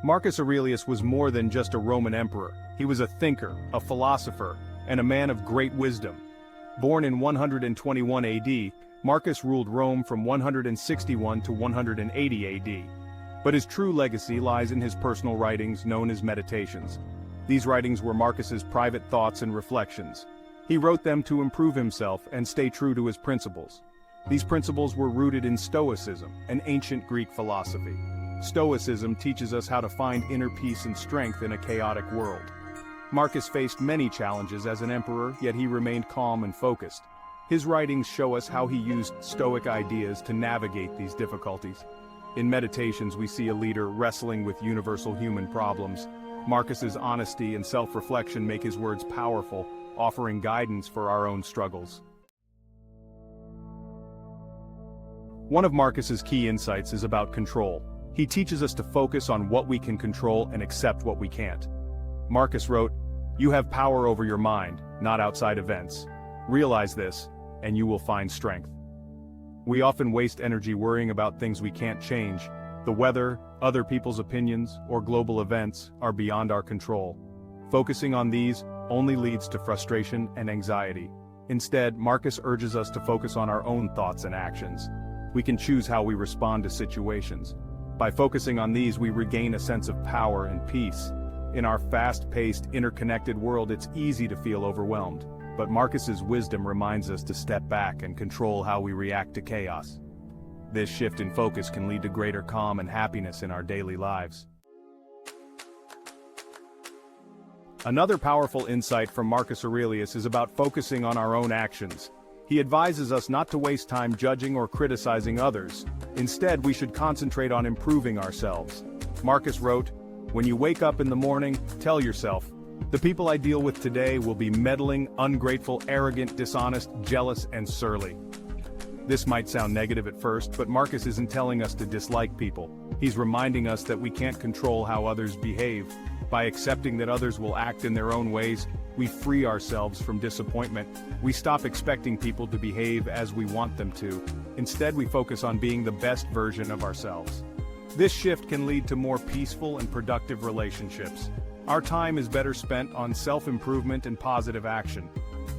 Marcus Aurelius was more than just a Roman emperor. He was a thinker, a philosopher, and a man of great wisdom. Born in 121 AD, Marcus ruled Rome from 161 to 180 AD. But his true legacy lies in his personal writings known as Meditations. These writings were Marcus's private thoughts and reflections. He wrote them to improve himself and stay true to his principles. These principles were rooted in Stoicism, an ancient Greek philosophy. Stoicism teaches us how to find inner peace and strength in a chaotic world. Marcus faced many challenges as an emperor, yet he remained calm and focused. His writings show us how he used Stoic ideas to navigate these difficulties. In Meditations, we see a leader wrestling with universal human problems. Marcus's honesty and self-reflection make his words powerful, offering guidance for our own struggles. One of Marcus's key insights is about control. He teaches us to focus on what we can control and accept what we can't. Marcus wrote, "You have power over your mind, not outside events. Realize this, and you will find strength." We often waste energy worrying about things we can't change. The weather, other people's opinions, or global events are beyond our control. Focusing on these only leads to frustration and anxiety. Instead, Marcus urges us to focus on our own thoughts and actions. We can choose how we respond to situations. By focusing on these, we regain a sense of power and peace. In our fast-paced, interconnected world, it's easy to feel overwhelmed. But Marcus's wisdom reminds us to step back and control how we react to chaos. This shift in focus can lead to greater calm and happiness in our daily lives. Another powerful insight from Marcus Aurelius is about focusing on our own actions. He advises us not to waste time judging or criticizing others. Instead, we should concentrate on improving ourselves. Marcus wrote, "When you wake up in the morning, tell yourself, the people I deal with today will be meddling, ungrateful, arrogant, dishonest, jealous, and surly." This might sound negative at first, but Marcus isn't telling us to dislike people. He's reminding us that we can't control how others behave. By accepting that others will act in their own ways, we free ourselves from disappointment. We stop expecting people to behave as we want them to. Instead, we focus on being the best version of ourselves. This shift can lead to more peaceful and productive relationships. Our time is better spent on self-improvement and positive action.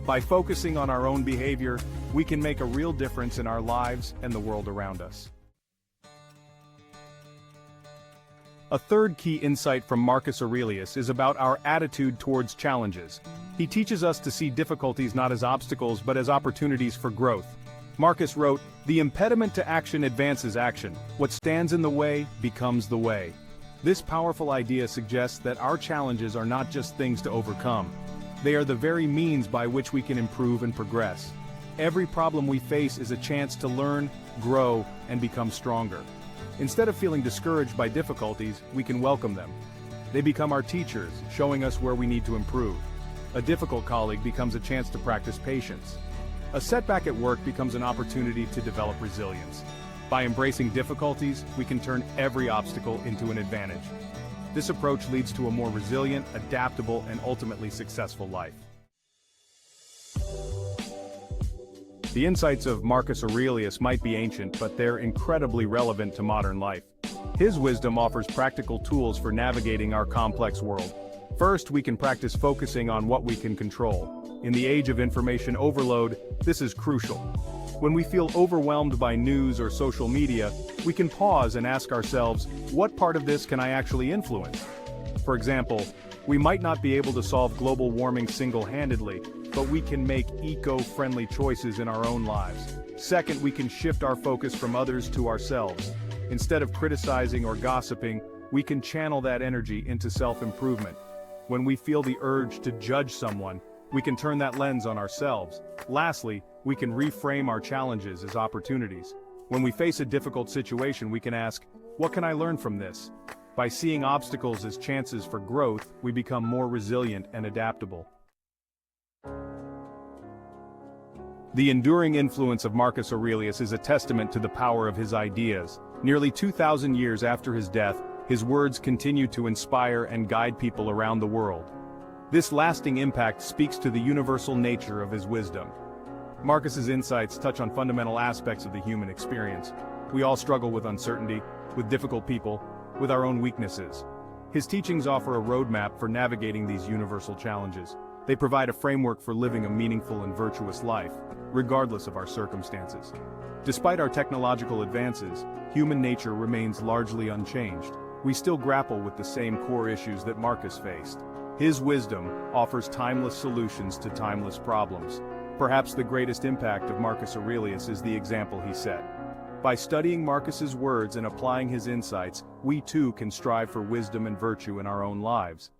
By focusing on our own behavior, we can make a real difference in our lives and the world around us. A third key insight from Marcus Aurelius is about our attitude towards challenges. He teaches us to see difficulties not as obstacles but as opportunities for growth. Marcus wrote, "The impediment to action advances action. What stands in the way becomes the way." This powerful idea suggests that our challenges are not just things to overcome. They are the very means by which we can improve and progress. Every problem we face is a chance to learn, grow, and become stronger. Instead of feeling discouraged by difficulties, we can welcome them. They become our teachers, showing us where we need to improve. A difficult colleague becomes a chance to practice patience. A setback at work becomes an opportunity to develop resilience. By embracing difficulties, we can turn every obstacle into an advantage. This approach leads to a more resilient, adaptable, and ultimately successful life. The insights of Marcus Aurelius might be ancient, but they're incredibly relevant to modern life. His wisdom offers practical tools for navigating our complex world. First, we can practice focusing on what we can control. In the age of information overload, this is crucial. When we feel overwhelmed by news or social media, we can pause and ask ourselves, what part of this can I actually influence? For example, we might not be able to solve global warming single-handedly, but we can make eco-friendly choices in our own lives. Second, we can shift our focus from others to ourselves. Instead of criticizing or gossiping, we can channel that energy into self-improvement. When we feel the urge to judge someone, we can turn that lens on ourselves. Lastly, we can reframe our challenges as opportunities. When we face a difficult situation, we can ask, what can I learn from this? By seeing obstacles as chances for growth, we become more resilient and adaptable. The enduring influence of Marcus Aurelius is a testament to the power of his ideas. Nearly 2,000 years after his death, his words continue to inspire and guide people around the world. This lasting impact speaks to the universal nature of his wisdom. Marcus's insights touch on fundamental aspects of the human experience. We all struggle with uncertainty, with difficult people, with our own weaknesses. His teachings offer a roadmap for navigating these universal challenges. They provide a framework for living a meaningful and virtuous life, regardless of our circumstances. Despite our technological advances, human nature remains largely unchanged. We still grapple with the same core issues that Marcus faced. His wisdom offers timeless solutions to timeless problems. Perhaps the greatest impact of Marcus Aurelius is the example he set. By studying Marcus's words and applying his insights, we too can strive for wisdom and virtue in our own lives.